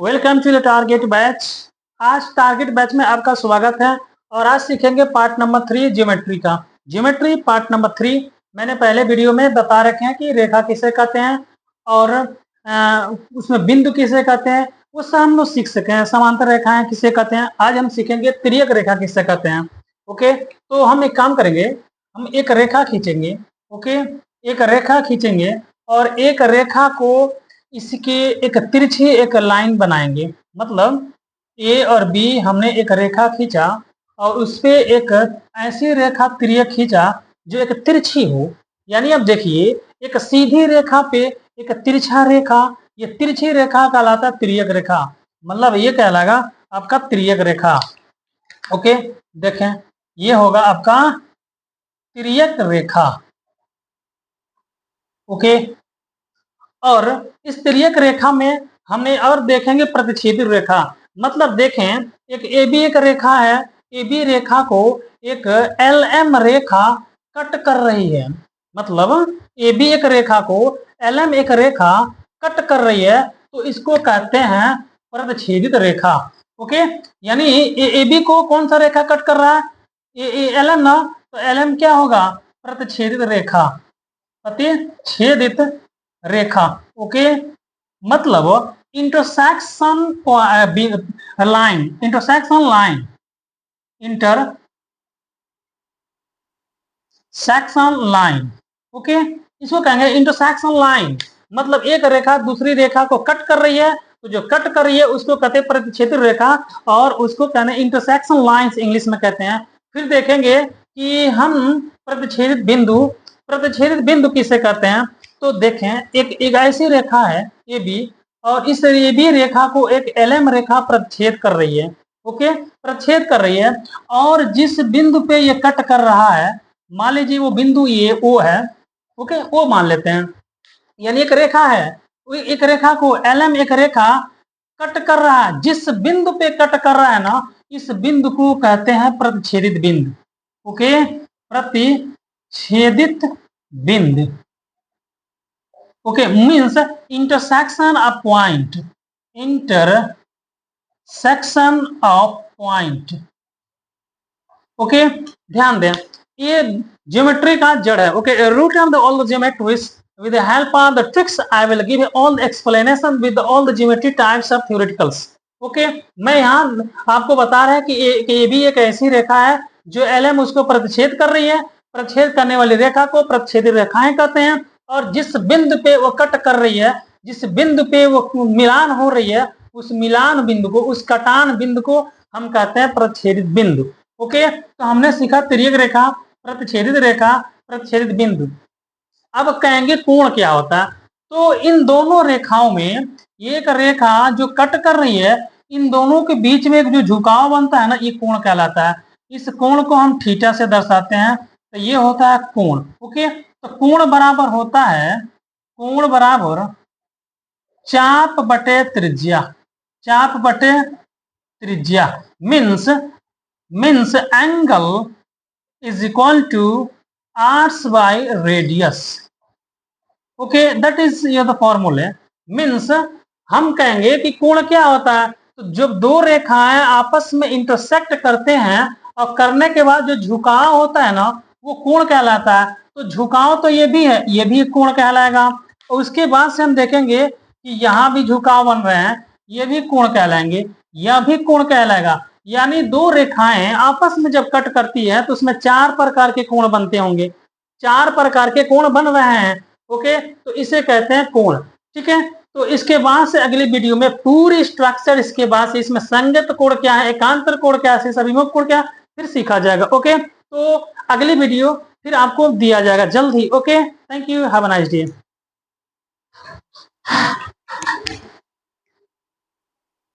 Welcome to the target batch. आज target batch में आपका स्वागत है और आज सीखेंगे पार्ट नंबर 3 ज्योमेट्री का। ज्योमेट्री पार्ट नंबर 3 मैंने पहले वीडियो में बता रखे हैं कि रेखा किसे कहते हैं और उसमें बिंदु किसे कहते हैं, वो सब हम लोग सीख सके हैं। समांतर रेखाएं किसे कहते हैं, आज हम सीखेंगे तिर्यक रेखा किसे कहते हैं। ओके, तो हम एक काम करेंगे, हम एक रेखा खींचेंगे। ओके, एक रेखा खींचेंगे और एक रेखा को इसके एक तिरछी एक लाइन बनाएंगे। मतलब ए और बी हमने एक रेखा खींचा और उस पे एक ऐसी रेखा तिर्यक खींचा जो एक तिरछी हो। यानी अब देखिए, एक सीधी रेखा पे एक तिरछा रेखा, ये तिरछी रेखा कहलाता तिर्यक रेखा। मतलब ये कहलाएगा आपका तिर्यक रेखा। ओके, देखें ये होगा आपका तिर्यक रेखा। ओके, और इस तिर्यक रेखा में हमने और देखेंगे प्रतिच्छेदी रेखा। मतलब देखें, एक ए बी एक रेखा है, ए बी रेखा को एक एल एम रेखा कट कर रही है। मतलब ए बी एक रेखा को एल एम एक रेखा कट कर रही है, तो इसको कहते हैं प्रतिच्छेदित रेखा। ओके, यानी ए बी को कौन सा रेखा कट कर रहा है, एल एम ना, तो एल एम क्या होगा, प्रतिच्छेदित रेखा, प्रतिच्छेदित रेखा। ओके, मतलब intersection line, intersection line, intersection line. Okay, इसको कहेंगे इंटरसेक्शन लाइन। मतलब एक रेखा दूसरी रेखा को कट कर रही है, तो जो कट कर रही है उसको कहते हैं प्रतिच्छेदित रेखा और उसको कहते हैं इंटरसेक्शन लाइंस इंग्लिश में कहते हैं। फिर देखेंगे कि हम प्रतिच्छेदित बिंदु, प्रतिच्छेदित बिंदु किसे कहते हैं। तो देखें, एक ऐसी रेखा है ए बी और इस ए बी रेखा को एक एल एम रेखा प्रतिच्छेद कर रही है। ओके, प्रतिच्छेद कर रही है और जिस बिंदु पे ये कट कर रहा है, मान लीजिए वो बिंदु ये ओ है। ओके, ओ मान लेते हैं, यानी एक रेखा है, एक रेखा को एल एम एक रेखा कट कर रहा है। जिस बिंदु पे कट कर रहा है ना, इस बिंदु को कहते हैं प्रतिच्छेदित बिंदु। ओके, प्रतिच्छेदित बिंदु। Okay, means intersection of point, intersection of point. Okay, ध्यान दें, ये ज्योमेट्री का जड़ है। Okay, root of the all the geometries with the help of the tricks I will give all the explanation with all the geometry types of theoreticals. Okay, मैं यहाँ आपको बता रहा है कि ये भी एक ऐसी रेखा है जो एल एम उसको प्रतिच्छेद कर रही है। प्रतिच्छेद करने वाली रेखा को प्रतिच्छेदी रेखाएं कहते हैं और जिस बिंदु पे वो कट कर रही है, जिस बिंदु पे वो मिलान हो रही है, उस मिलान बिंदु को, उस कटान बिंदु को हम कहते हैं प्रतिच्छेदित बिंदु। ओके, तो हमने सीखा तिर्यक रेखा, प्रतिच्छेदित रेखा, प्रतिच्छेदित बिंदु। अब कहेंगे कोण क्या होता है। तो इन दोनों रेखाओं में एक रेखा जो कट कर रही है, इन दोनों के बीच में एक जो झुकाव बनता है ना, ये कोण कहलाता है। इस कोण को हम थीटा से दर्शाते हैं, तो ये होता है कोण। ओके, तो कोण बराबर होता है, कोण बराबर चाप बटे त्रिज्या, चाप बटे त्रिज्या। Means angle is equal to arcs by radius. Okay, that is the formula. Means हम कहेंगे कि कोण क्या होता है, तो जब दो रेखाएं आपस में इंटरसेक्ट करते हैं और करने के बाद जो झुकाव होता है ना, वो कोण कहलाता है। तो झुकाव तो ये भी है, ये भी कोण कहलाएगा। और उसके बाद से हम देखेंगे कि यहाँ भी झुकाव बन रहे हैं, ये भी कोण कहलाएंगे, यह भी कोण कहलाएगा। यानी दो रेखाएं आपस में जब कट करती है तो उसमें चार प्रकार के कोण बनते होंगे, चार प्रकार के कोण बन रहे हैं। ओके, तो इसे कहते हैं कोण। ठीक है, तो इसके बाद से अगली वीडियो में पूरी स्ट्रक्चर, इसके बाद से इसमें संगत कोण क्या है, एकांतर कोण क्या है, अभिमुख कोण क्या, फिर सीखा जाएगा। ओके, तो अगली वीडियो फिर आपको दिया जाएगा जल्द ही। Okay, thank you, have a nice day.